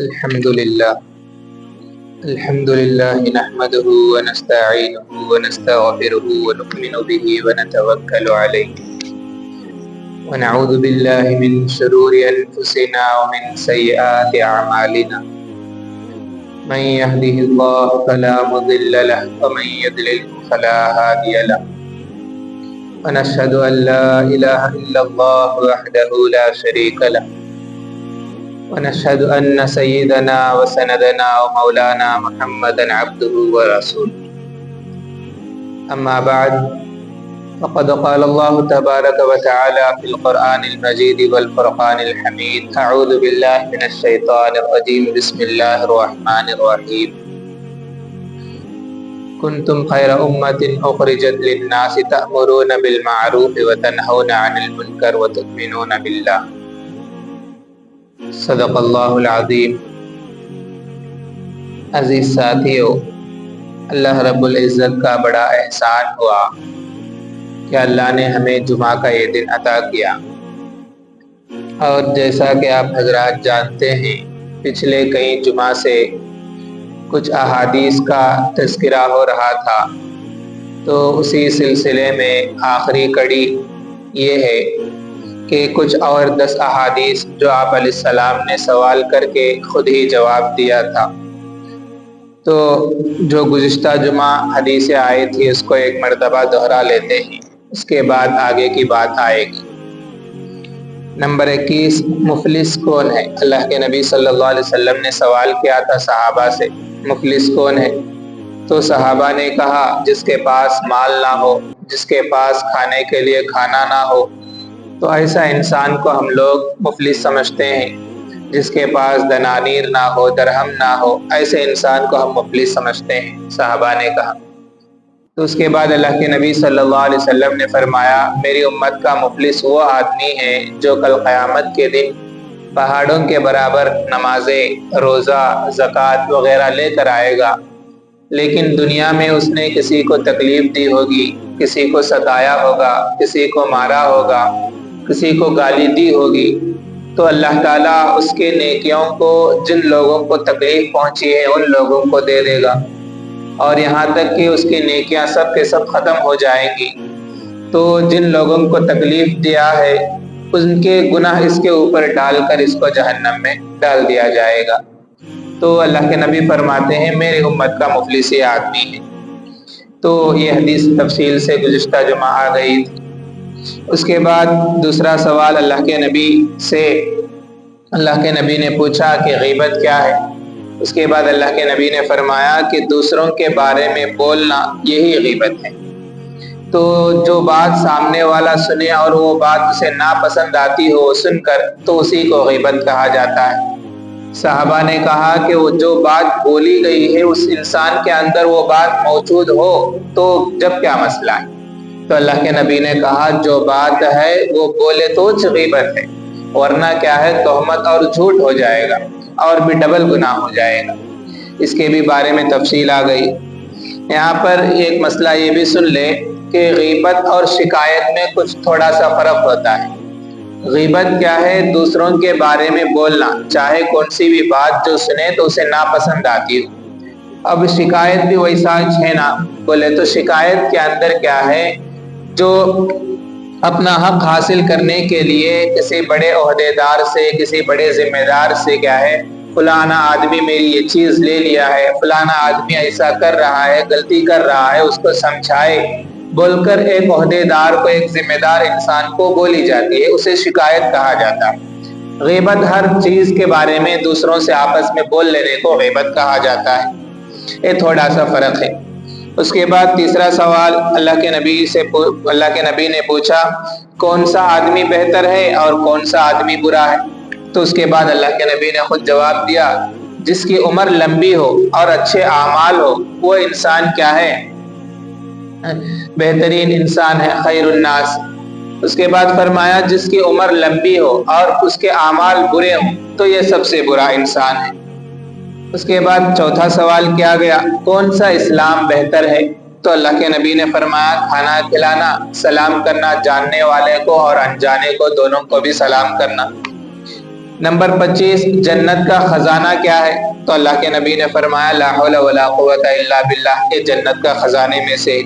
الحمد لله نحمده ونستعينه ونستغفره ونؤمن به ونتوكل عليه ونعوذ بالله من شرور أنفسنا ومن سيئات أعمالنا من يهده الله فلا مضل له ومن يضلل فلا هادي له ونشهد أن لا إله إلا الله وحده لا شريك له ونشهد أن سيدنا وسندنا ومولانا محمدا عبده ورسوله أما بعد فقد قال الله تبارك وتعالى في القرآن المجيد والفرقان الحميد أعوذ بالله من الشيطان الرجيم بسم الله الرحمن الرحيم كنتم خير أمة أخرجت للناس تأمرون بالمعروف وتنهون عن المنكر وتؤمنون بالله صدق اللہ العظیم۔ عزیز ساتھیو، اللہ رب العزت کا بڑا احسان ہوا کہ اللہ نے ہمیں جمعہ کا یہ دن عطا کیا، اور جیسا کہ آپ حضرات جانتے ہیں پچھلے کئی جمعہ سے کچھ احادیث کا تذکرہ ہو رہا تھا، تو اسی سلسلے میں آخری کڑی یہ ہے کہ کچھ اور 10 احادیث جو آپ علیہ السلام نے سوال کر کے خود ہی جواب دیا تھا، تو جو گزشتہ جمعہ حدیثیں آئی تھی اس کو ایک مرتبہ دہرا لیتے ہیں، اس کے بعد آگے کی بات آئے گی۔ نمبر 21، مفلس کون ہے؟ اللہ کے نبی صلی اللہ علیہ وسلم نے سوال کیا تھا صحابہ سے، مفلس کون ہے؟ تو صحابہ نے کہا جس کے پاس مال نہ ہو، جس کے پاس کھانے کے لیے کھانا نہ ہو، تو ایسا انسان کو ہم لوگ مفلس سمجھتے ہیں۔ جس کے پاس دنانیر نہ ہو، درہم نہ ہو، ایسے انسان کو ہم مفلس سمجھتے ہیں، صحابہ نے کہا۔ تو اس کے بعد اللہ کے نبی صلی اللہ علیہ وسلم نے فرمایا میری امت کا مفلس وہ آدمی ہے جو کل قیامت کے دن پہاڑوں کے برابر نمازیں، روزہ، زکوٰۃ وغیرہ لے کر آئے گا، لیکن دنیا میں اس نے کسی کو تکلیف دی ہوگی، کسی کو ستایا ہوگا، کسی کو مارا ہوگا، کسی کو گالی دی ہوگی، تو اللہ تعالیٰ اس کے نیکیوں کو جن لوگوں کو تکلیف پہنچی ہے ان لوگوں کو دے دے گا، اور یہاں تک کہ اس کی نیکیاں سب کے سب ختم ہو جائیں گی، تو جن لوگوں کو تکلیف دیا ہے ان کے گناہ اس کے اوپر ڈال کر اس کو جہنم میں ڈال دیا جائے گا۔ تو اللہ کے نبی فرماتے ہیں میری امت کا مفلس یہ آدمی ہے۔ تو یہ حدیث تفصیل سے گزشتہ جمعہ آ گئی تھی۔ اس کے بعد دوسرا سوال اللہ کے نبی سے، اللہ کے نبی نے پوچھا کہ غیبت کیا ہے؟ اس کے بعد اللہ کے نبی نے فرمایا کہ دوسروں کے بارے میں بولنا یہی غیبت ہے۔ تو جو بات سامنے والا سنے اور وہ بات اسے ناپسند آتی ہو سن کر، تو اسی کو غیبت کہا جاتا ہے۔ صحابہ نے کہا کہ وہ جو بات بولی گئی ہے اس انسان کے اندر وہ بات موجود ہو تو جب کیا مسئلہ ہے؟ تو اللہ کے نبی نے کہا جو بات ہے وہ بولے تو غیبت ہے، ورنہ کیا ہے تہمت اور جھوٹ ہو جائے گا اور بھی ڈبل گناہ ہو جائے گا۔ اس کے بھی بارے میں تفصیل آ گئی۔ یہاں پر ایک مسئلہ یہ بھی سن لے کہ غیبت اور شکایت میں کچھ تھوڑا سا فرق ہوتا ہے۔ غیبت کیا ہے؟ دوسروں کے بارے میں بولنا، چاہے کون سی بھی بات جو سنے تو اسے ناپسند آتی ہو۔ اب شکایت بھی ویسا ہے نا، بولے تو شکایت کے اندر کیا ہے، جو اپنا حق حاصل کرنے کے لیے کسی بڑے عہدے دار سے، کسی بڑے ذمہ دار سے کیا ہے فلانا آدمی میری یہ چیز لے لیا ہے، فلانا آدمی ایسا کر رہا ہے، غلطی کر رہا ہے، اس کو سمجھائے بول کر ایک عہدے دار کو، ایک ذمہ دار انسان کو بولی جاتی ہے، اسے شکایت کہا جاتا ہے۔ غیبت ہر چیز کے بارے میں دوسروں سے آپس میں بول لینے کو غیبت کہا جاتا ہے۔ یہ تھوڑا سا فرق ہے۔ اس کے بعد تیسرا سوال اللہ کے نبی نے پوچھا کون سا آدمی بہتر ہے اور کون سا آدمی برا ہے؟ تو اس کے بعد اللہ کے نبی نے خود جواب دیا جس کی عمر لمبی ہو اور اچھے اعمال ہو وہ انسان کیا ہے؟ بہترین انسان ہے، خیر الناس۔ اس کے بعد فرمایا جس کی عمر لمبی ہو اور اس کے اعمال برے ہوں تو یہ سب سے برا انسان ہے۔ اس کے بعد چوتھا سوال کیا گیا کون سا اسلام بہتر ہے؟ تو اللہ کے نبی نے فرمایا کھانا کھلانا، سلام کرنا، جاننے والے کو اور انجانے کو دونوں کو بھی سلام کرنا۔ نمبر 25 جنت کا خزانہ کیا ہے؟ تو اللہ کے نبی نے فرمایا لا حول ولا قوت الا باللہ، یہ جنت کا خزانے میں سے۔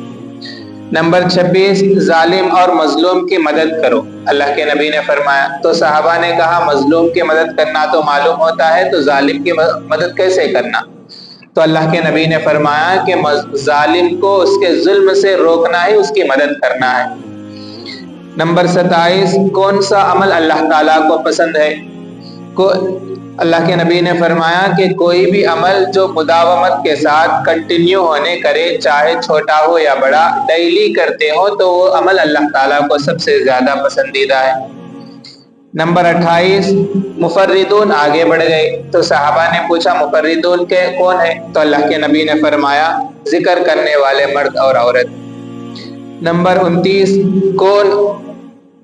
نمبر 26 ظالم اور مظلوم کی مدد کرو، اللہ کے نبی نے فرمایا۔ تو صحابہ نے کہا مظلوم کی مدد کرنا تو معلوم ہوتا ہے، تو ظالم کی مدد کیسے کرنا؟ تو اللہ کے نبی نے فرمایا کہ ظالم کو اس کے ظلم سے روکنا ہی اس کی مدد کرنا ہے۔ نمبر 27 کون سا عمل اللہ تعالیٰ کو پسند ہے؟ اللہ کے نبی نے فرمایا کہ کوئی بھی عمل جو مداومت کے ساتھ کنٹینیو ہونے کرے، چاہے چھوٹا ہو یا بڑا، ڈیلی کرتے ہو تو وہ عمل اللہ تعالیٰ کو سب سے زیادہ پسندیدہ ہے۔ نمبر 28 مفردون آگے بڑھ گئے، تو صحابہ نے پوچھا مفردون کے کون ہے؟ تو اللہ کے نبی نے فرمایا ذکر کرنے والے مرد اور عورت۔ نمبر 29 کون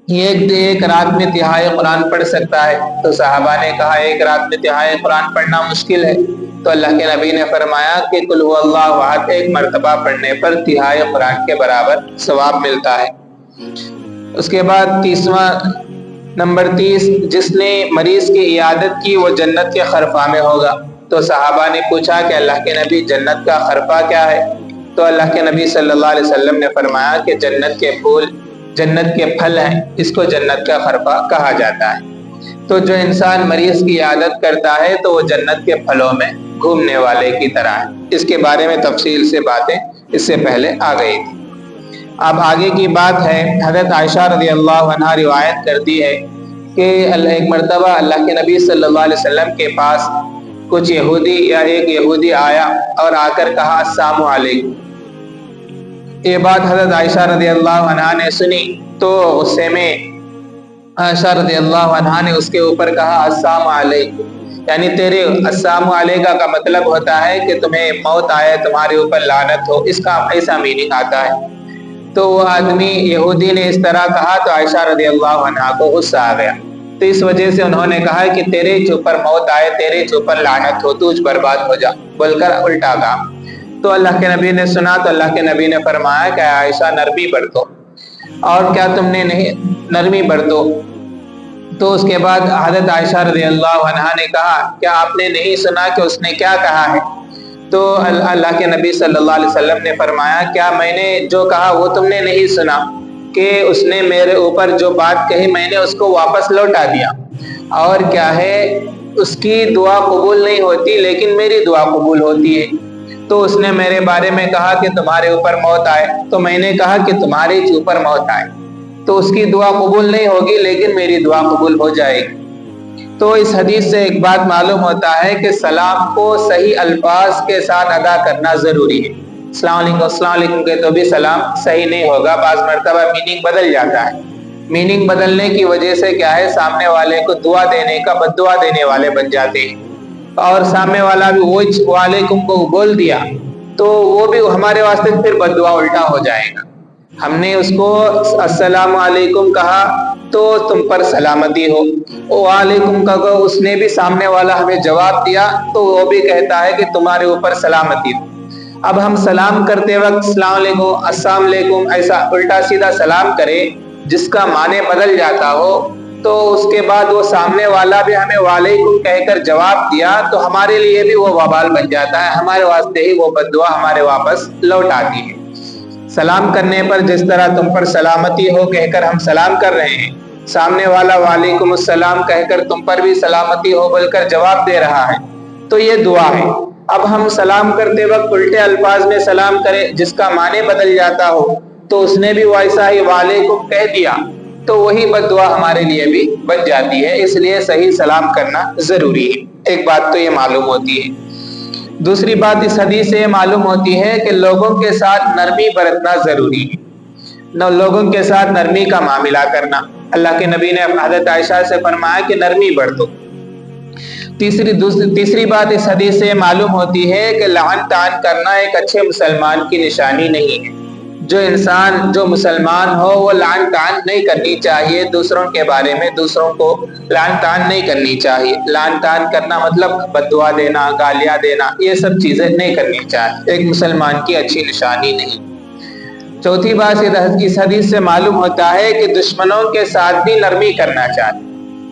ایک رات میں تہائی قرآن پڑھ سکتا ہے؟ تو صحابہ نے کہا ایک رات میں تہائی قرآن پڑھنا مشکل ہے، تو اللہ کے نبی نے فرمایا کہ قل هو اللہ احد ایک مرتبہ پڑھنے پر تہائی قرآن کے برابر ثواب ملتا ہے۔ اس کے بعد نمبر 30 جس نے مریض کی عیادت کی وہ جنت کے خرفہ میں ہوگا۔ تو صحابہ نے پوچھا کہ اللہ کے نبی جنت کا خرفہ کیا ہے؟ تو اللہ کے نبی صلی اللہ علیہ وسلم نے فرمایا کہ جنت کے پھول، جنت کے پھل ہیں، اس کو جنت کا خرفہ کہا جاتا ہے۔ تو جو انسان مریض کی عیادت کرتا ہے تو وہ جنت کے پھلوں میں گھومنے والے کی طرح ہے۔ اس کے بارے میں تفصیل سے باتیں اس سے پہلے آ گئی تھی۔ اب آگے کی بات ہے، حضرت عائشہ رضی اللہ عنہ روایت کرتی ہے کہ ایک مرتبہ اللہ کے نبی صلی اللہ علیہ وسلم کے پاس کچھ یہودی یا ایک یہودی آیا اور آ کر کہا السلام علیکم۔ یہ بات حضرت عائشہ رضی اللہ عنہ نے سنی تو غصے میں عائشہ رضی اللہ عنہ نے اس کے اوپر کہا السلام علیکم، یعنی تیرے السلام علیکم کا مطلب ہوتا ہے کہ تمہیں موت آئے، تمہارے اوپر لعنت ہو، اس کا ایسا میننگ آتا ہے۔ تو وہ آدمی یہودی نے اس طرح کہا تو عائشہ رضی اللہ عنہ کو غصہ آ گیا، تو اس وجہ سے انہوں نے کہا کہ تیرے اوپر موت آئے، تیرے اوپر لعنت ہو، تو برباد ہو جا، بول کر الٹا کہا۔ تو اللہ کے نبی نے سنا تو اللہ کے نبی نے فرمایا کہ عائشہ نرمی برتو، اور کیا تم نے نہیں نرمی برتو؟ تو اس کے بعد حضرت عائشہ رضی اللہ عنہ نے کہا کیا آپ نے نہیں سنا کہ اس نے کیا کہا ہے؟ تو اللہ کے نبی صلی اللہ علیہ وسلم نے فرمایا کیا میں نے جو کہا وہ تم نے نہیں سنا کہ اس نے میرے اوپر جو بات کہی میں نے اس کو واپس لوٹا دیا، اور کیا ہے اس کی دعا قبول نہیں ہوتی لیکن میری دعا قبول ہوتی ہے۔ تو اس نے میرے بارے میں کہا کہ تمہارے اوپر موت آئے، تو میں نے کہا کہ تمہارے اوپر موت آئے، تو اس کی دعا قبول نہیں ہوگی لیکن میری دعا قبول ہو جائے گی۔ تو اس حدیث سے ایک بات معلوم ہوتا ہے کہ سلام کو صحیح الفاظ کے ساتھ ادا کرنا ضروری ہے۔ السلام علیکم السلام علیکم کے تو بھی سلام صحیح نہیں ہوگا، بعض مرتبہ میننگ بدل جاتا ہے۔ میننگ بدلنے کی وجہ سے کیا ہے سامنے والے کو دعا دینے کا بد دعا دینے والے بن جاتے ہیں، اور سامنے والا بھی وہ وعلیکم کو بول دیا تو وہ بھی ہمارے واسطے پھر بد دعا الٹا ہو جائے گا۔ ہم نے اس کو السلام علیکم کہا تو تم پر سلامتی ہو، وعلیکم کہا اس نے بھی سامنے والا ہمیں جواب دیا تو وہ بھی کہتا ہے کہ تمہارے اوپر سلامتی ہو۔ اب ہم سلام کرتے وقت السلام علیکم السلام علیکم ایسا الٹا سیدھا سلام کرے جس کا معنی بدل جاتا ہو، تو اس کے بعد وہ سامنے والا بھی ہمیں وعلیکم کہہ کر جواب دیا تو ہمارے لیے بھی وہ وبال بن جاتا ہے، ہمارے واسطے ہی وہ بد دعا ہمارے واپس لوٹ آتی ہے۔ سلام کرنے پر جس طرح تم پر سلامتی ہو کہہ کر ہم سلام کر رہے ہیں، سامنے والا وعلیکم السلام کہہ کر تم پر بھی سلامتی ہو بول کر جواب دے رہا ہے، تو یہ دعا ہے۔ اب ہم سلام کرتے وقت الٹے الفاظ میں سلام کریں جس کا معنی بدل جاتا ہو، تو اس نے بھی ویسا ہی وعلیکم کہہ دیا تو وہی بد دعا ہمارے لیے بھی بن جاتی ہے، اس لیے صحیح سلام کرنا ضروری ہے۔ ایک بات تو یہ معلوم ہوتی ہے۔ دوسری بات اس حدیث سے معلوم ہوتی ہے کہ لوگوں کے ساتھ نرمی برتنا ضروری ہے، لوگوں کے ساتھ نرمی کا معاملہ کرنا۔ اللہ کے نبی نے حضرت عائشہ سے فرمایا کہ نرمی برتو۔ تیسری بات اس حدیث سے معلوم ہوتی ہے کہ لعن طعن کرنا ایک اچھے مسلمان کی نشانی نہیں ہے۔ جو مسلمان ہو وہ لعن طعن نہیں کرنی چاہیے، دوسروں کے بارے میں دوسروں کو لعن طعن نہیں کرنی چاہیے۔ لعن طعن کرنا مطلب بد دعا دینا، گالیاں دینا، یہ سب چیزیں نہیں کرنی چاہیے، ایک مسلمان کی اچھی نشانی نہیں۔ چوتھی بات اس حدیث سے معلوم ہوتا ہے کہ دشمنوں کے ساتھ بھی نرمی کرنا چاہیے۔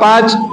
5,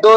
2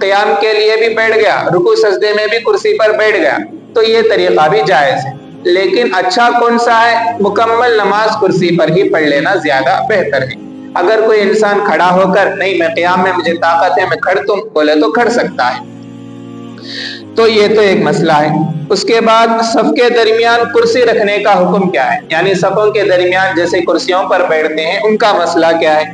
قیام کے لیے بھی بیٹھ گیا, رکوع سجدے میں بھی کرسی پر بیٹھ گیا, تو یہ طریقہ بھی جائز ہے. لیکن اچھا کون سا ہے؟ مکمل نماز کرسی پر ہی پڑھ لینا زیادہ بہتر ہے. اگر کوئی انسان کھڑا ہو کر نہیں میں قیام میں مجھے طاقت ہے میں کھڑتوں بولے تو کھڑ سکتا ہے. تو یہ تو ایک مسئلہ ہے. اس کے بعد صف کے درمیان کرسی رکھنے کا حکم کیا ہے؟ یعنی صفوں کے درمیان جیسے کرسیوں پر بیٹھتے ہیں ان کا مسئلہ کیا ہے؟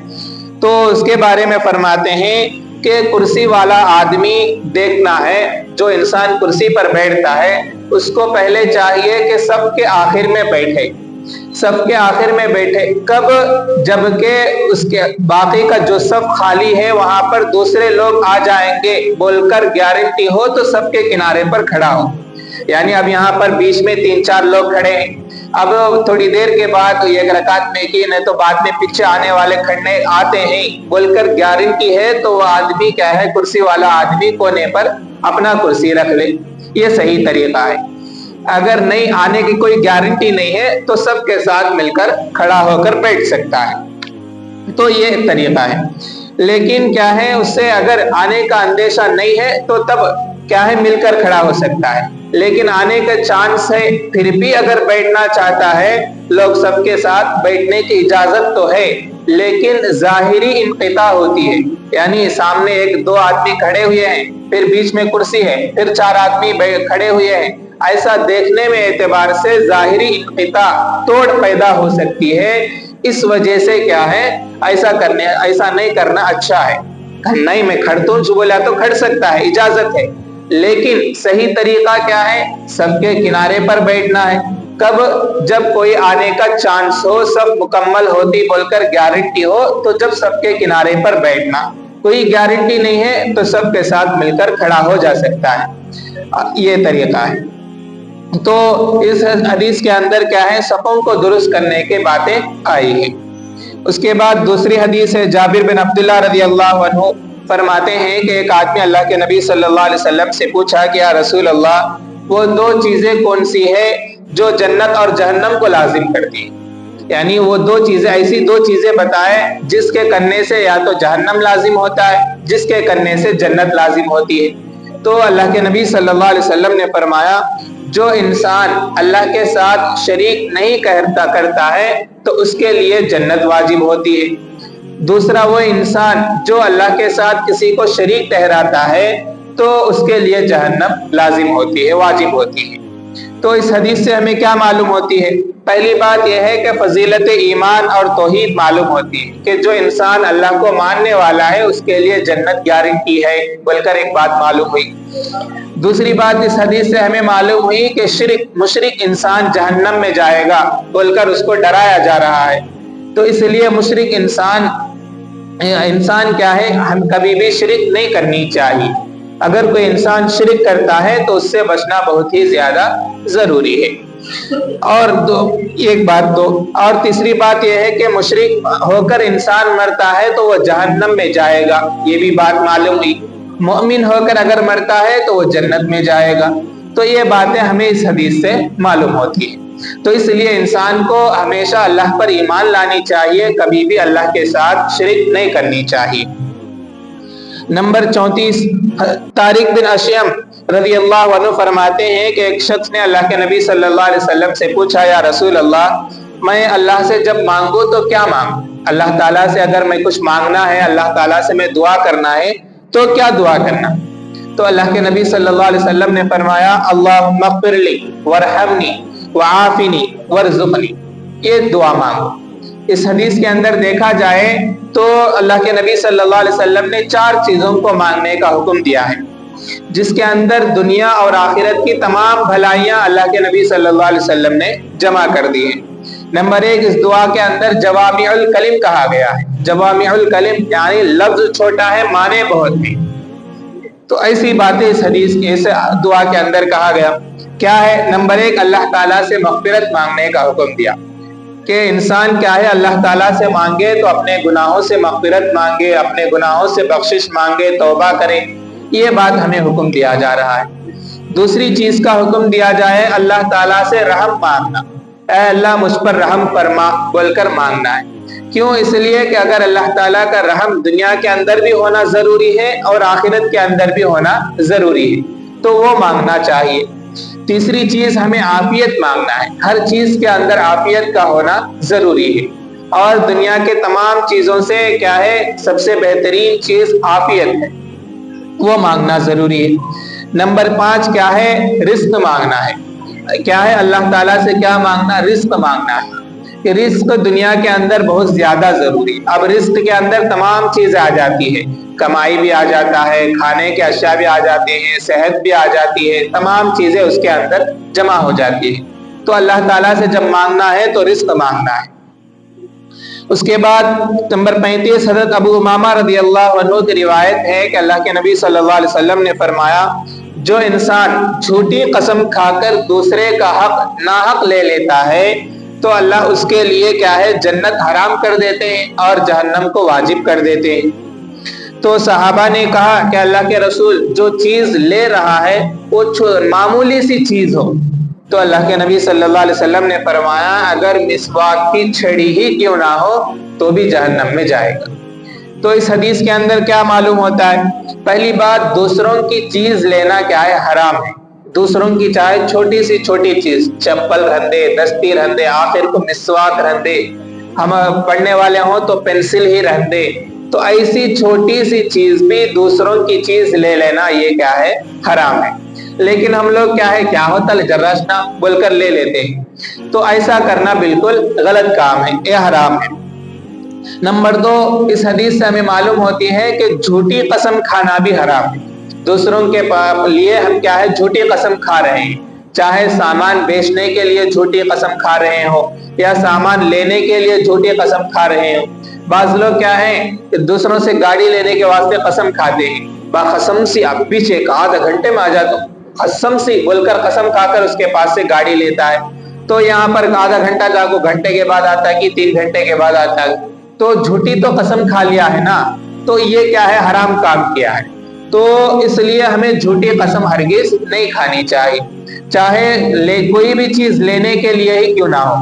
تو اس کے بارے میں فرماتے ہیں کہ کرسی والا آدمی دیکھنا ہے, جو انسان کرسی پر بیٹھتا ہے اس کو پہلے چاہیے کہ صف کے آخر میں بیٹھے, صف کے آخر میں بیٹھے. کب؟ جبکہ اس کے باقی کا جو صف خالی ہے وہاں پر دوسرے لوگ آ جائیں گے بول کر گارنٹی ہو تو صف کے کنارے پر کھڑا ہو. یعنی اب یہاں پر بیچ میں 3-4 لوگ کھڑے ہیں, اب تھوڑی دیر کے بعد ایک رکعت میں کی نہیں تو بعد میں پیچھے آنے والے کھڑنے آتے ہیں بول کر گارنٹی ہے تو وہ آدمی کیا ہے, کرسی والا آدمی کونے پر اپنا کرسی رکھ لے. یہ صحیح طریقہ ہے. اگر نہیں آنے کی کوئی گارنٹی نہیں ہے تو سب کے ساتھ مل کر کھڑا ہو کر بیٹھ سکتا ہے. تو یہ طریقہ ہے. لیکن کیا ہے, اس سے اگر آنے کا اندیشہ نہیں ہے تو تب کیا ہے مل کر کھڑا ہو سکتا ہے. لیکن آنے کا چانس ہے پھر بھی اگر بیٹھنا چاہتا ہے لوگ سب کے ساتھ بیٹھنے کی اجازت تو ہے, لیکن ظاہری انقطاع ہوتی ہے. یعنی سامنے 1-2 آدمی کھڑے ہوئے ہیں, پھر بیچ میں کرسی ہے, پھر 4 آدمی کھڑے ہوئے ہیں, ایسا دیکھنے میں اعتبار سے ظاہری انقطاع توڑ پیدا ہو سکتی ہے. اس وجہ سے کیا ہے ایسا نہیں کرنا اچھا ہے. نہیں میں کھڑتا ہوں جو بولا تو کھڑ سکتا ہے, اجازت ہے, لیکن صحیح طریقہ کیا ہے؟ سب کے کنارے پر بیٹھنا ہے. کب؟ جب کوئی آنے کا چانس ہو, سب مکمل ہوتی بول کر گارنٹی ہو تو جب سب کے کنارے پر بیٹھنا. کوئی گارنٹی نہیں ہے تو سب کے ساتھ مل کر کھڑا ہو جا سکتا ہے. یہ طریقہ ہے. تو اس حدیث کے اندر کیا ہے, صفوں کو درست کرنے کے باتیں آئی ہیں. اس کے بعد دوسری حدیث ہے, جابر بن عبداللہ رضی اللہ عنہ فرماتے ہیں کہ ایک آدمی اللہ کے نبی صلی اللہ علیہ وسلم سے پوچھا کہ یا رسول اللہ, وہ 2 چیزیں کون سی ہے جو جنت اور جہنم کو لازم کرتی ہیں؟ یعنی وہ 2 چیزیں, ایسی 2 چیزیں بتائیں جس کے کرنے سے یا تو جہنم لازم ہوتا ہے, جس کے کرنے سے جنت لازم ہوتی ہے. تو اللہ کے نبی صلی اللہ علیہ وسلم نے فرمایا, جو انسان اللہ کے ساتھ شریک نہیں کرتا ہے تو اس کے لیے جنت واجب ہوتی ہے. دوسرا, وہ انسان جو اللہ کے ساتھ کسی کو شریک ٹھہراتا ہے تو اس کے لیے جہنم لازم ہوتی ہے, واجب ہوتی ہے. تو اس حدیث سے ہمیں کیا معلوم ہوتی ہے؟ پہلی بات یہ ہے کہ فضیلت ایمان اور توحید معلوم ہوتی ہے کہ جو انسان اللہ کو ماننے والا ہے اس کے لیے جنت گارنٹی ہے بول کر ایک بات معلوم ہوئی. دوسری بات اس حدیث سے ہمیں معلوم ہوئی کہ مشرک انسان جہنم میں جائے گا بول کر اس کو ڈرایا جا رہا ہے. تو اس لیے مشرک انسان کیا ہے, ہم کبھی بھی شرک نہیں کرنی چاہیے. اگر کوئی انسان شرک کرتا ہے تو اس سے بچنا بہت ہی زیادہ ضروری ہے. اور تیسری بات یہ ہے کہ مشرک ہو کر انسان مرتا ہے تو وہ جہنم میں جائے گا, یہ بھی بات معلوم ہوئی. مومن ہو کر اگر مرتا ہے تو وہ جنت میں جائے گا. تو یہ باتیں ہمیں اس حدیث سے معلوم ہوتی ہیں. تو اس لیے انسان کو ہمیشہ اللہ پر ایمان لانی چاہیے, کبھی بھی اللہ کے ساتھ شرک نہیں کرنی چاہیے. نمبر 34, طارق بن اشیم رضی اللہ عنہ فرماتے ہیں کہ ایک شخص نے اللہ کے نبی صلی اللہ علیہ وسلم سے پوچھا, یا رسول اللہ, میں اللہ سے جب مانگوں تو کیا مانگوں؟ اللہ تعالیٰ سے اگر میں کچھ مانگنا ہے, اللہ تعالیٰ سے میں دعا کرنا ہے تو کیا دعا کرنا؟ تو اللہ کے نبی صلی اللہ علیہ وسلم نے فرمایا, اللہم اغفر لی وارحمنی وعافنی وارزقنی, یہ دعا مانگو. اس حدیث کے اندر دیکھا جائے تو اللہ کے نبی صلی اللہ علیہ وسلم نے 4 چیزوں کو مانگنے کا حکم دیا ہے, جس کے اندر دنیا اور آخرت کی تمام بھلائیاں اللہ کے نبی صلی اللہ علیہ وسلم نے جمع کر دی ہیں. نمبر 1, اس دعا کے اندر جوامع الکلم کہا گیا ہے. جوامع الکلم یعنی لفظ چھوٹا ہے, معنی بہت ہیں. تو ایسی باتیں اس حدیث کی اس دعا کے اندر کہا گیا. کیا ہے؟ نمبر 1, اللہ تعالیٰ سے مغفرت مانگنے کا حکم دیا کہ انسان کیا ہے اللہ تعالیٰ سے مانگے تو اپنے گناہوں سے مغفرت مانگے, اپنے گناہوں سے بخشش مانگے, توبہ کرے. یہ بات ہمیں حکم دیا جا رہا ہے. دوسری چیز کا حکم دیا جائے اللہ تعالیٰ سے رحم مانگنا, اے اللہ مجھ پر رحم فرما بول کر مانگنا ہے. کیوں؟ اس لیے کہ اگر اللہ تعالیٰ کا رحم دنیا کے اندر بھی ہونا ضروری ہے اور آخرت کے اندر بھی ہونا ضروری ہے تو وہ مانگنا چاہیے۔ تیسری چیز، ہمیں عافیت مانگنا ہے، ہر چیز کے اندر عافیت کا ہونا ضروری ہے، اور دنیا کے تمام چیزوں سے کیا ہے؟ سب سے بہترین چیز عافیت ہے، وہ مانگنا ضروری ہے۔ نمبر 5 کیا ہے؟ رزق مانگنا ہے۔ کیا ہے؟ اللہ تعالیٰ سے کیا مانگنا؟ رزق مانگنا ہے کہ رزق دنیا کے اندر بہت زیادہ ضروری ہے۔ اب رزق کے اندر تمام چیزیں آ جاتی ہے، کمائی بھی آ جاتا ہے، کھانے کے اشیاء بھی آ جاتے ہیں، صحت بھی آ جاتی ہے، تمام چیزیں اس کے اندر جمع ہو جاتی ہیں۔ تو اللہ تعالیٰ سے جب مانگنا ہے تو رزق مانگنا ہے۔ اس کے بعد نمبر 35 حضرت ابو امامہ رضی اللہ عنہ کی روایت ہے کہ اللہ کے نبی صلی اللہ علیہ وسلم نے فرمایا، جو انسان جھوٹی قسم کھا کر دوسرے کا حق ناحق لے لیتا ہے تو اللہ اس کے لیے کیا ہے؟ جنت حرام کر دیتے ہیں اور جہنم کو واجب کر دیتے ہیں۔ تو صحابہ نے کہا کہ اللہ کے رسول، جو چیز لے رہا ہے وہ معمولی سی چیز ہو، تو اللہ کے نبی صلی اللہ علیہ وسلم نے فرمایا اگر مسواک کی چھڑی ہی کیوں نہ ہو تو بھی جہنم میں جائے گا۔ تو اس حدیث کے اندر کیا معلوم ہوتا ہے؟ پہلی بات، دوسروں کی چیز لینا کیا ہے؟ حرام ہے۔ دوسروں کی چاہے چھوٹی سی چھوٹی چیز، چپل رہندے، دستی رہندے، آخر کو مسواک رہندے، ہم پڑھنے والے ہوں تو پینسل ہی رہندے، تو ایسی چھوٹی سی چیز بھی دوسروں کی چیز لے لینا یہ کیا ہے؟ حرام ہے۔ لیکن ہم لوگ کیا ہے؟ کیا ہوتا ہے؟ جراشنا بول کر لے لیتے ہیں، تو ایسا کرنا بالکل غلط کام ہے، یہ حرام ہے۔ نمبر 2، اس حدیث سے ہمیں معلوم ہوتی ہے کہ جھوٹی قسم کھانا بھی حرام ہے۔ دوسروں کے لیے ہم کیا ہے؟ جھوٹی قسم کھا رہے ہیں، چاہے سامان بیچنے کے لیے جھوٹی قسم کھا رہے ہو یا سامان لینے کے لیے جھوٹی قسم کھا رہے ہو۔ بعض لوگ کیا ہے کہ دوسروں سے گاڑی لینے کے واسطے قسم کھاتے ہیں، قسم سی اب پیچھے آدھا گھنٹے میں آ جاتا ہوں، قسم سی بول کر قسم کھا کر اس کے پاس سے گاڑی لیتا ہے، تو یہاں پر آدھا گھنٹہ کا کو گھنٹے کے بعد آتا ہے کہ 3 گھنٹے کے بعد آتا ہے، تو جھوٹی تو قسم کھا لیا ہے نا، تو یہ کیا ہے؟ حرام کام کیا ہے۔ تو اس لیے ہمیں جھوٹی قسم ہرگز نہیں کھانی چاہیے، چاہے کوئی بھی چیز لینے کے لیے ہی کیوں نہ ہو۔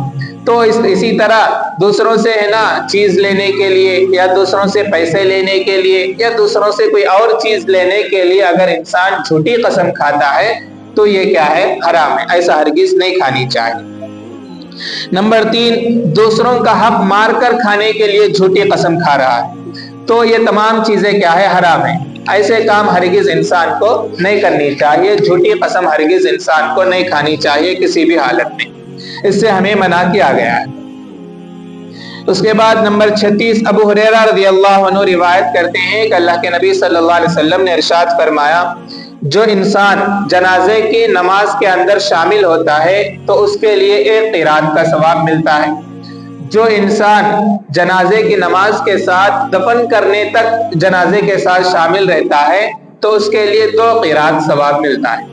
تو اسی طرح دوسروں سے ہے نا چیز لینے کے لیے یا دوسروں سے پیسے لینے کے لیے یا دوسروں سے کوئی اور چیز لینے کے لیے اگر انسان جھوٹی قسم کھاتا ہے تو یہ کیا ہے؟ حرام ہے، ایسا ہرگز نہیں کھانی چاہیے۔ نمبر 3، دوسروں کا حق مار کر کھانے کے لیے جھوٹی قسم کھا رہا ہے، تو یہ تمام چیزیں کیا ہے؟ حرام ہے۔ ایسے کام ہرگز انسان کو نہیں کرنی چاہیے، جھوٹی قسم ہرگز انسان کو نہیں کھانی چاہیے کسی بھی حالت میں، اس سے ہمیں منع کیا گیا ہے۔ اس کے بعد نمبر 36، ابو ہریرہ رضی اللہ عنہ روایت کرتے ہیں کہ اللہ کے نبی صلی اللہ علیہ وسلم نے ارشاد فرمایا، جو انسان جنازے کی نماز کے اندر شامل ہوتا ہے تو اس کے لیے 1 قرات کا ثواب ملتا ہے، جو انسان جنازے کی نماز کے ساتھ دفن کرنے تک جنازے کے ساتھ شامل رہتا ہے تو اس کے لیے 2 قرات ثواب ملتا ہے۔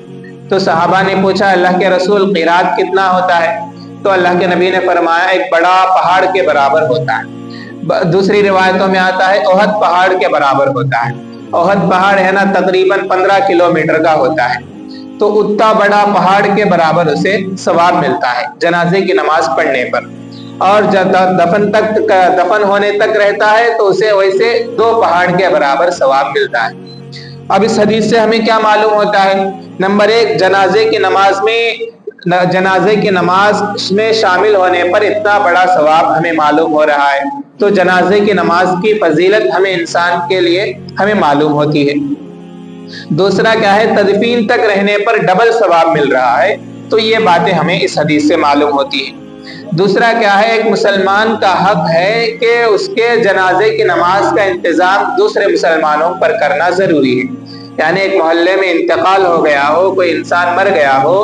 تو صحابہ نے پوچھا اللہ کے رسول قرات کتنا ہوتا ہے؟ تو اللہ کے نبی نے فرمایا ایک بڑا پہاڑ کے برابر ہوتا ہے۔ دوسری روایتوں میں آتا ہے احد پہاڑ کے برابر ہوتا ہے۔ احد پہاڑ ہے نا تقریباً 15 کلومیٹر کا ہوتا ہے، تو اتنا بڑا پہاڑ کے برابر اسے ثواب ملتا ہے جنازے کی نماز پڑھنے پر، اور جب دفن ہونے تک رہتا ہے تو اسے ویسے 2 پہاڑ کے برابر ثواب ملتا ہے۔ اب اس حدیث سے ہمیں کیا معلوم ہوتا ہے؟ نمبر 1، جنازے کی نماز میں شامل ہونے پر اتنا بڑا ثواب ہمیں معلوم ہو رہا ہے، تو جنازے کی نماز کی فضیلت ہمیں انسان کے لیے ہمیں معلوم ہوتی ہے۔ دوسرا کیا ہے؟ تدفین تک رہنے پر ڈبل ثواب مل رہا ہے، تو یہ باتیں ہمیں اس حدیث سے معلوم ہوتی ہیں۔ دوسرا کیا ہے؟ ایک مسلمان کا حق ہے کہ اس کے جنازے کی نماز کا انتظام دوسرے مسلمانوں پر کرنا ضروری ہے، یعنی ایک محلے میں انتقال ہو گیا ہو، کوئی انسان مر گیا ہو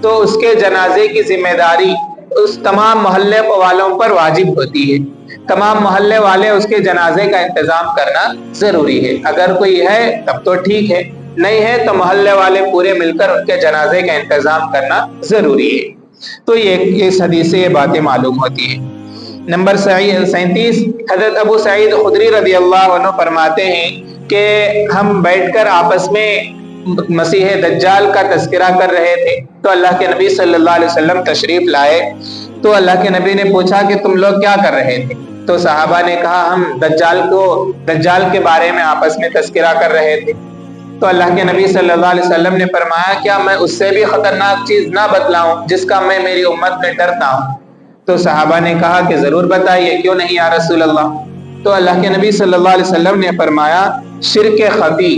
تو اس کے جنازے کی ذمہ داری اس تمام محلے والوں پر واجب ہوتی ہے، تمام محلے والے اس کے جنازے کا انتظام کرنا ضروری ہے۔ اگر کوئی ہے تب تو ٹھیک ہے، نہیں ہے تو محلے والے پورے مل کر ان کے جنازے کا انتظام کرنا ضروری ہے۔ تو یہ اس حدیث سے یہ باتیں معلوم ہوتی ہیں۔ نمبر 37، حضرت ابو سعید خدری رضی اللہ عنہ فرماتے ہیں کہ ہم بیٹھ کر آپس میں مسیح دجال کا تذکرہ کر رہے تھے تو اللہ کے نبی صلی اللہ علیہ وسلم تشریف لائے، تو اللہ کے نبی نے پوچھا کہ تم لوگ کیا کر رہے تھے؟ تو صحابہ نے کہا ہم دجال کے بارے میں آپس میں تذکرہ کر رہے تھے۔ تو اللہ کے نبی صلی اللہ علیہ وسلم نے فرمایا کیا میں اس سے بھی خطرناک چیز نہ بتلاؤں جس کا میں میری امت میں ڈرتا ہوں؟ تو صحابہ نے کہا کہ ضرور بتائیے، کیوں نہیں یا رسول اللہ۔ تو اللہ کے نبی صلی اللہ علیہ وسلم نے فرمایا شرک خفی،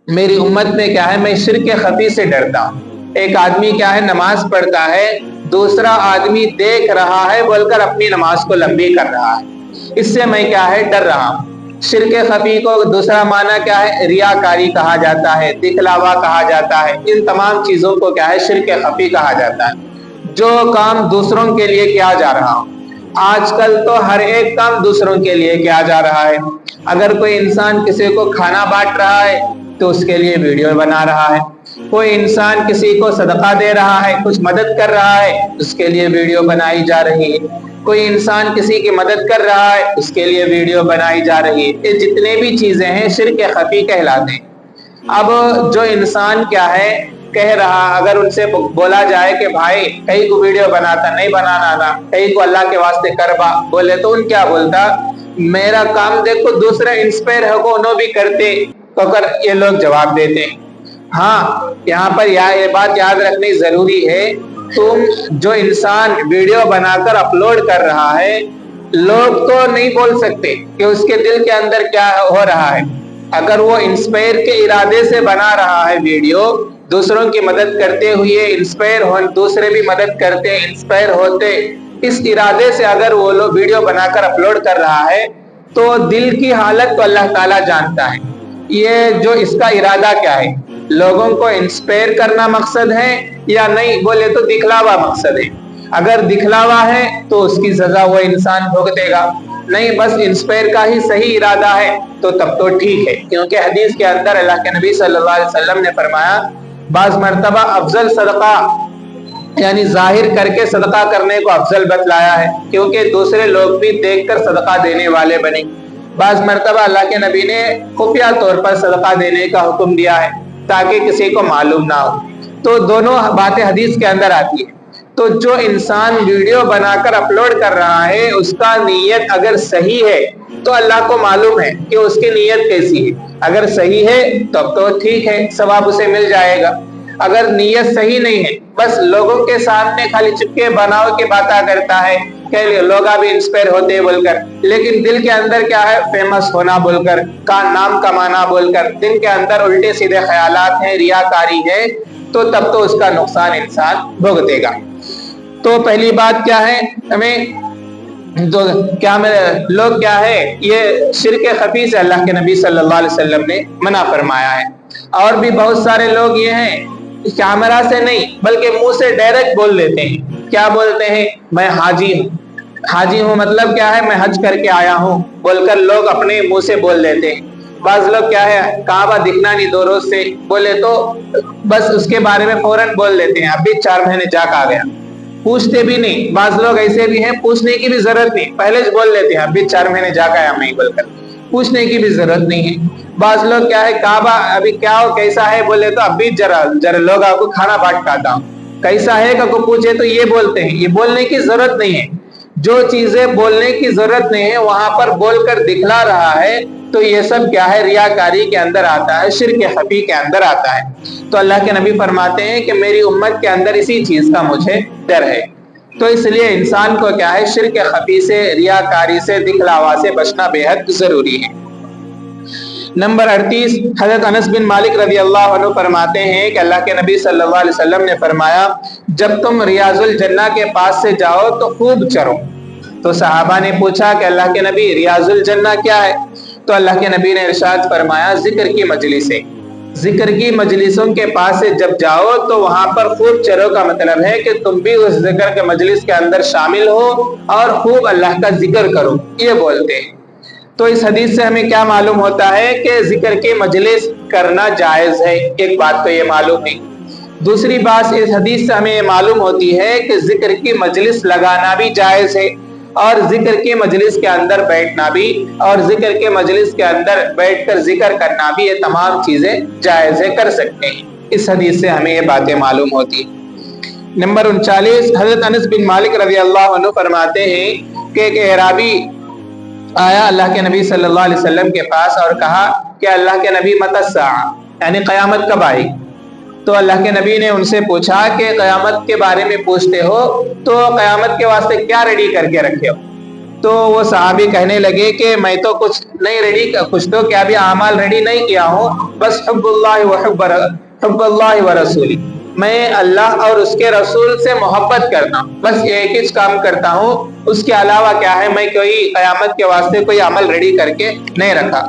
میری امت میں کیا ہے میں شرک خفی سے ڈرتا ہوں۔ ایک آدمی کیا ہے نماز پڑھتا ہے، دوسرا آدمی دیکھ رہا ہے بول کر اپنی نماز کو لمبی کر رہا ہے، اس سے میں کیا ہے ڈر رہا ہوں۔ شرک خفی کو دوسرا معنی کیا ہے ریاکاری کہا جاتا ہے، دکھلاوا کہا جاتا ہے، ان تمام چیزوں کو کیا ہے شرک خفی کہا جاتا ہے۔ جو کام دوسروں کے لیے کیا جا رہا ہو، آج کل تو ہر ایک کام دوسروں کے لیے کیا جا رہا ہے۔ اگر کوئی انسان کسی کو کھانا بانٹ رہا ہے تو اس کے لیے ویڈیو بنا رہا ہے، کوئی انسان کسی کو صدقہ دے رہا ہے، کچھ مدد کر رہا ہے، اس کے لیے ویڈیو بنائی جا رہی ہے، کوئی انسان کسی کی مدد کر رہا ہے اس کے لیے ویڈیو بنائی جا رہی ہے۔ یہ جتنے بھی چیزیں ہیں شرک خفی کہلاتے ہیں۔ اب جو انسان کیا ہے کہہ رہا، اگر ان سے بولا جائے کہ بھائی کئی کو ویڈیو بناتا نہیں بنانا تھا، کئی کو اللہ کے واسطے کربا بولے تو ان کیا بولتا، میرا کام دیکھو دوسرے انسپائر ہو انہوں بھی کرتے، تو کر یہ لوگ جواب دیتے ہیں۔ ہاں یہاں پر یہ بات یاد رکھنی ضروری ہے، تم جو انسان ویڈیو بنا کر اپلوڈ کر رہا ہے، لوگ تو نہیں بول سکتے کہ اس کے دل کے اندر کیا ہو رہا ہے۔ اگر وہ انسپائر کے ارادے سے بنا رہا ہے ویڈیو، دوسروں کی مدد کرتے ہوئے انسپائر ہو، دوسرے بھی مدد کرتے انسپائر ہوتے، اس ارادے سے اگر وہ لوگ ویڈیو بنا کر اپلوڈ کر رہا ہے تو دل کی حالت تو اللہ تعالیٰ جانتا ہے۔ یہ جو اس کا ارادہ کیا ہے، لوگوں کو انسپائر کرنا مقصد ہے یا نہیں بولے تو دکھلاوا مقصد ہے۔ اگر دکھلاوا ہے تو اس کی سزا وہ انسان بھگتے گا، نہیں بس انسپائر کا ہی صحیح ارادہ ہے تو تب تو ٹھیک ہے، کیونکہ حدیث کے اندر اللہ کے نبی صلی اللہ علیہ وسلم نے فرمایا بعض مرتبہ افضل صدقہ یعنی ظاہر کر کے صدقہ کرنے کو افضل بتلایا ہے، کیونکہ دوسرے لوگ بھی دیکھ کر صدقہ دینے والے بنے۔ بعض مرتبہ اللہ کے نبی نے خفیہ طور پر صدقہ دینے کا حکم دیا ہے تاکہ کسی کو معلوم نہ ہو، تو دونوں باتیں حدیث کے اندر آتی ہیں۔ تو جو انسان ویڈیو بنا کر اپلوڈ کر رہا ہے اس کا نیت اگر صحیح ہے تو اللہ کو معلوم ہے کہ اس کی نیت کیسی ہے، اگر صحیح ہے تب تو ٹھیک ہے، ثواب اسے مل جائے گا۔ اگر نیت صحیح نہیں ہے، بس لوگوں کے سامنے خالی چپکے بناؤ کے باتیں کرتا ہے کہ لوگ بھی انسپائر ہوتے بول کر، لیکن دل کے اندر کیا ہے فیمس ہونا بول کر، کا نام کمانا بول کر، دل کے اندر الٹے سیدھے خیالات ہیں، ریاکاری ہے، تو تب تو اس کا نقصان انسان بھگتے گا۔ تو پہلی بات کیا ہے، ہمیں لوگ کیا ہے یہ شرک خفی سے اللہ کے نبی صلی اللہ علیہ وسلم نے منع فرمایا ہے۔ اور بھی بہت سارے لوگ یہ ہیں کیمرہ سے نہیں بلکہ منہ سے ڈائریکٹ بول لیتے ہیں، کیا بولتے ہیں، میں حاجی ہوں، حاجی ہوں مطلب کیا ہے میں حج کر کے آیا ہوں بول کر لوگ اپنے منہ سے بول دیتے ہیں۔ بعض لوگ کیا ہے کعبہ دکھنا نہیں 2 روز سے بولے تو بس اس کے بارے میں فوراً بول دیتے ہیں، اب بھی 4 مہینے جا کے آ گیا، پوچھتے بھی نہیں۔ بعض لوگ ایسے بھی ہیں پوچھنے کی بھی ضرورت نہیں، پہلے سے بول لیتے ہیں اب بھی 4 مہینے جا کے آیا میں بول کر، پوچھنے کی بھی ضرورت نہیں ہے۔ بعض لوگ کیا ہے کعبہ ابھی کیا ہو کیسا ہے بولے تو اب بھی ذرا لوگ آپ کو کھانا بانٹ کھاتا ہوں، کیسا ہے کہ کو پوچھے تو یہ بولتے ہیں، یہ بولنے کی ضرورت نہیں ہے۔ جو چیزیں بولنے کی ضرورت نہیں ہے وہاں پر بول کر دکھلا رہا ہے تو یہ سب کیا ہے ریاکاری کے اندر آتا ہے، شرک خفی کے اندر آتا ہے۔ تو اللہ کے نبی فرماتے ہیں کہ میری امت کے اندر اسی چیز کا مجھے ڈر ہے۔ تو اس لیے انسان کو کیا ہے شرک خفی سے، ریاکاری سے، دکھلاوا سے بچنا بے حد ضروری ہے۔ نمبر 38، حضرت انس بن مالک رضی اللہ عنہ فرماتے ہیں کہ اللہ کے نبی صلی اللہ علیہ وسلم نے فرمایا جب تم ریاض الجنہ کے پاس سے جاؤ تو خوب چرو۔ تو صحابہ نے پوچھا کہ اللہ کے نبی ریاض الجنہ کیا ہے؟ تو اللہ کے نبی نے ارشاد فرمایا ذکر کی مجلسیں، ذکر کی مجلسوں کے پاس سے جب جاؤ تو وہاں پر خوب چرو کا مطلب ہے کہ تم بھی اس ذکر کے مجلس کے اندر شامل ہو اور خوب اللہ کا ذکر کرو، یہ بولتے ہیں۔ تو اس حدیث سے ہمیں کیا معلوم ہوتا ہے کہ ذکر کی مجلس کرنا جائز ہے، ایک بات تو یہ معلوم ہے۔ دوسری بات اس حدیث سے ہمیں معلوم ہوتی ہے کہ ذکر کی مجلس لگانا بھی جائز ہے، اور ذکر کی مجلس کے اندر بیٹھنا بھی، اور ذکر کے مجلس کے اندر بیٹھ کر ذکر کرنا بھی، یہ تمام چیزیں جائز ہے، کر سکتے ہیں۔ اس حدیث سے ہمیں یہ باتیں معلوم ہوتی ہیں۔ نمبر 39، حضرت انس بن مالک رضی اللہ عنہ فرماتے ہیں کہ ایک اعرابی آیا اللہ کے نبی صلی اللہ علیہ وسلم کے پاس اور کہا کہ اللہ کے نبی متی الساعہ، یعنی قیامت کب آئی؟ تو اللہ کے نبی نے ان سے پوچھا کہ قیامت کے بارے میں پوچھتے ہو تو قیامت کے واسطے کیا ریڈی کر کے رکھے ہو؟ تو وہ صحابی کہنے لگے کہ میں تو کچھ نہیں ریڈی، کچھ تو کیا بھی اعمال ریڈی نہیں کیا ہوں، بس حب اللہ و رسولی، میں اللہ اور اس کے رسول سے محبت کرتا ہوں، بس ایک ہی کام کرتا ہوں، اس کے علاوہ کیا ہے میں کوئی قیامت کے واسطے کوئی عمل ریڈی کر کے نہیں رکھا۔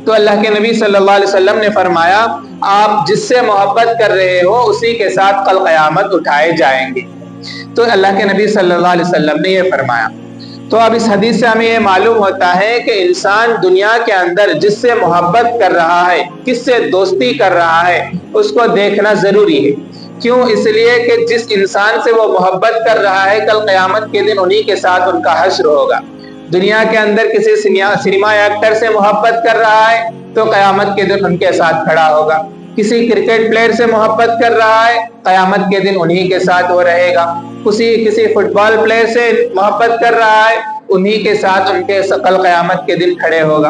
تو اللہ کے نبی صلی اللہ علیہ وسلم نے فرمایا آپ جس سے محبت کر رہے ہو اسی کے ساتھ کل قیامت اٹھائے جائیں گے۔ تو اللہ کے نبی صلی اللہ علیہ وسلم نے یہ فرمایا۔ تو اب اس حدیث سے ہمیں یہ معلوم ہوتا ہے کہ انسان دنیا کے اندر جس سے محبت کر رہا ہے، کس سے دوستی کر رہا ہے، اس کو دیکھنا ضروری ہے۔ کیوں؟ اس لیے کہ جس انسان سے وہ محبت کر رہا ہے کل قیامت کے دن انہی کے ساتھ ان کا حشر ہوگا۔ دنیا کے اندر کسی سنیما ایکٹر سے محبت کر رہا ہے تو قیامت کے دن ان کے ساتھ کھڑا ہوگا۔ کسی کرکٹ پلیئر سے محبت کر رہا ہے قیامت کے دن انہی کے ساتھ وہ رہے گا۔ کسی فٹ بال پلیئر سے محبت کر رہا ہے انہی کے ساتھ ان کے کل قیامت کے دن کھڑے ہوگا۔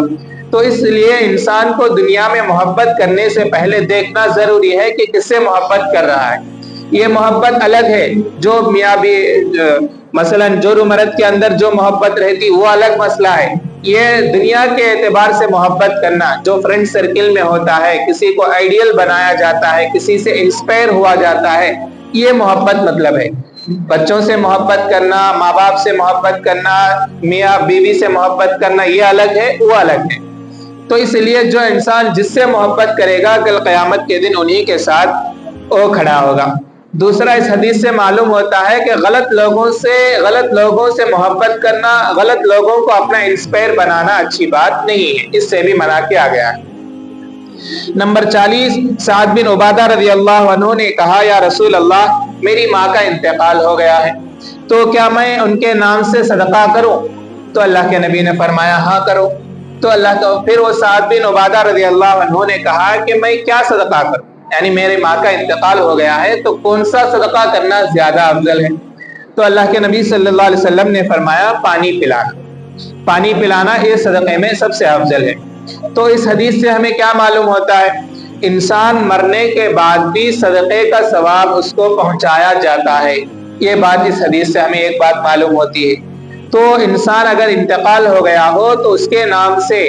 تو اس لیے انسان کو دنیا میں محبت کرنے سے پہلے دیکھنا ضروری ہے کہ کس سے محبت کر رہا ہے۔ یہ محبت الگ ہے، جو میاں بھی مثلا جور و مرد کے اندر جو محبت رہتی وہ الگ مسئلہ ہے۔ یہ دنیا کے اعتبار سے محبت کرنا جو فرینڈ سرکل میں ہوتا ہے، کسی کو آئیڈیل بنایا جاتا ہے، کسی سے انسپائر ہوا جاتا ہے، یہ محبت مطلب ہے۔ بچوں سے محبت کرنا، ماں باپ سے محبت کرنا، میاں بیوی سے محبت کرنا، یہ الگ ہے وہ الگ ہے۔ تو اس لیے جو انسان جس سے محبت کرے گا کل قیامت کے دن انہی کے ساتھ وہ کھڑا ہوگا۔ دوسرا اس حدیث سے معلوم ہوتا ہے کہ غلط لوگوں سے محبت کرنا، غلط لوگوں کو اپنا انسپائر بنانا اچھی بات نہیں ہے، اس سے بھی منع کیا گیا ہے۔ نمبر 40، سعد بن عبادہ رضی اللہ عنہ نے کہا یا رسول اللہ میری ماں کا انتقال ہو گیا ہے تو کیا میں ان کے نام سے صدقہ کروں؟ تو اللہ کے نبی نے فرمایا ہاں کرو۔ تو پھر وہ سعد بن عبادہ رضی اللہ عنہ نے کہا کہ میں کیا صدقہ کروں، یعنی میرے ماں کا انتقال ہو گیا ہے تو کون سا صدقہ کرنا زیادہ افضل ہے؟ تو اللہ کے نبی صلی اللہ علیہ وسلم نے فرمایا پانی پلانا یہ صدقے میں سب سے افضل ہے۔ تو اس حدیث سے ہمیں کیا معلوم ہوتا ہے؟ انسان مرنے کے بعد بھی صدقے کا ثواب اس کو پہنچایا جاتا ہے۔ یہ بات اس حدیث سے ہمیں ایک بات معلوم ہوتی ہے۔ تو انسان اگر انتقال ہو گیا ہو تو اس کے نام سے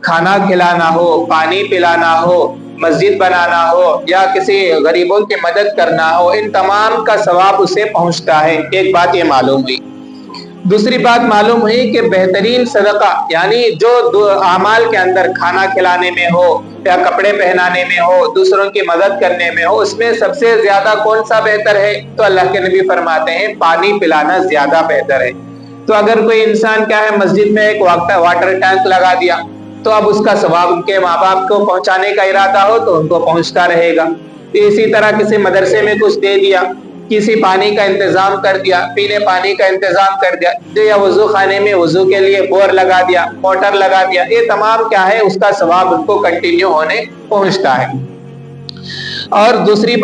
کھانا کھلانا ہو، پانی پلانا ہو، مسجد بنانا ہو یا کسی غریبوں کی مدد کرنا ہو، ان تمام کا ثواب اسے پہنچتا ہے۔ ایک بات یہ معلوم ہوئی۔ دوسری بات معلوم ہوئی کہ بہترین صدقہ یعنی جو اعمال کے اندر کھانا کھلانے میں ہو یا کپڑے پہنانے میں ہو، دوسروں کی مدد کرنے میں ہو، اس میں سب سے زیادہ کون سا بہتر ہے؟ تو اللہ کے نبی فرماتے ہیں پانی پلانا زیادہ بہتر ہے۔ تو اگر کوئی انسان کیا ہے مسجد میں ایک واٹر ٹینک لگا دیا تو اب اس کا ثواب ان کے ماں باپ کو پہنچانے کا ارادہ ہو تو ان کو پہنچتا رہے گا۔ اسی طرح کسی مدرسے میں کچھ دے دیا، کسی پانی کا انتظام کر دیا، پینے پانی کا انتظام کر دیا، یا وضو خانے میں وضو کے لیے بور لگا دیا، موٹر لگا دیا، یہ تمام کیا ہے اس کا ثواب ان کو کنٹینیو ہونے پہنچتا ہے۔ اور تیسری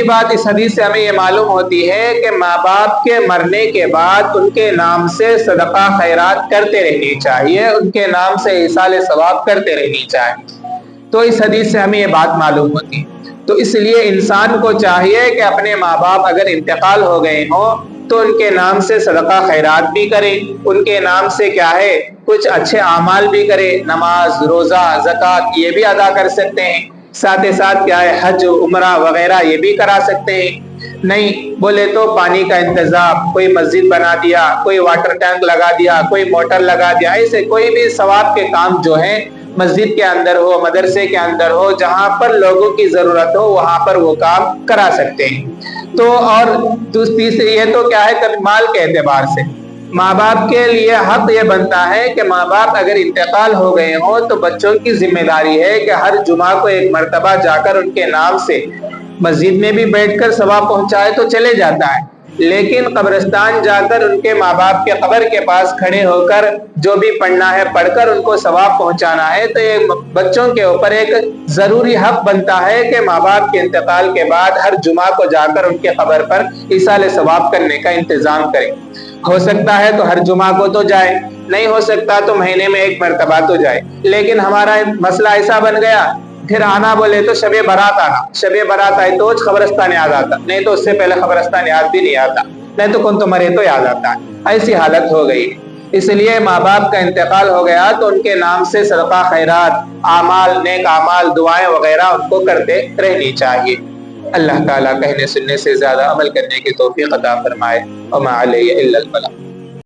بات اس حدیث سے ہمیں یہ معلوم ہوتی ہے کہ ماں باپ کے مرنے کے بعد ان کے نام سے صدقہ خیرات کرتے رہنی چاہیے، ان کے نام سے ایصال ثواب کرتے رہنی چاہیے۔ تو اس حدیث سے ہمیں یہ بات معلوم ہوتی ہے۔ تو اس لیے انسان کو چاہیے کہ اپنے ماں باپ اگر انتقال ہو گئے ہوں تو ان کے نام سے صدقہ خیرات بھی کرے، ان کے نام سے کیا ہے کچھ اچھے اعمال بھی کرے، نماز، روزہ، زکوٰۃ یہ بھی ادا کر سکتے ہیں، ساتھ ہی ساتھ کیا ہے حج، عمرہ وغیرہ یہ بھی کرا سکتے ہیں۔ نہیں بولے تو پانی کا انتظام، کوئی مسجد بنا دیا، کوئی واٹر ٹینک لگا دیا، کوئی موٹر لگا دیا، ایسے کوئی بھی ثواب کے کام جو ہیں مسجد کے اندر ہو، مدرسے کے اندر ہو، جہاں پر لوگوں کی ضرورت ہو وہاں پر وہ کام کرا سکتے ہیں۔ تو اور تیسری یہ تو کیا ہے مال کے اعتبار سے ماں باپ کے لیے حق یہ بنتا ہے کہ ماں باپ اگر انتقال ہو گئے ہوں تو بچوں کی ذمہ داری ہے کہ ہر جمعہ کو ایک مرتبہ جا کر ان کے نام سے مسجد میں بھی بیٹھ کر ثواب پہنچائے تو چلے جاتا ہے، لیکن قبرستان جا کر ان کے ماں باپ کے قبر کے پاس کھڑے ہو کر جو بھی پڑھنا ہے پڑھ کر ان کو ثواب پہنچانا ہے۔ تو یہ بچوں کے اوپر ایک ضروری حق بنتا ہے کہ ماں باپ کے انتقال کے بعد ہر جمعہ کو جا کر ان کے قبر پر ایصال ثواب کرنے کا انتظام کریں۔ ہو سکتا ہے تو ہر جمعہ کو تو جائے، نہیں ہو سکتا تو مہینے میں 1 مرتبہ تو جائے، لیکن ہمارا مسئلہ ایسا بن گیا پھر آنا بولے تو شب برات آنا، شب برات آئے تو قبرستان یاد آتا، نہیں تو اس سے پہلے قبرستان یاد بھی نہیں آتا، نہیں تو کون تو مرے تو یاد آتا ہے، ایسی حالت ہو گئی۔ اس لیے ماں باپ کا انتقال ہو گیا تو ان کے نام سے صدقہ خیرات، اعمال، نیک اعمال، دعائیں وغیرہ ان کو کرتے رہنی چاہیے۔ اللہ تعالیٰ کہنے سننے سے زیادہ عمل کرنے کی توفیق عطا فرمائے۔ وما علیہ الا البلاغ۔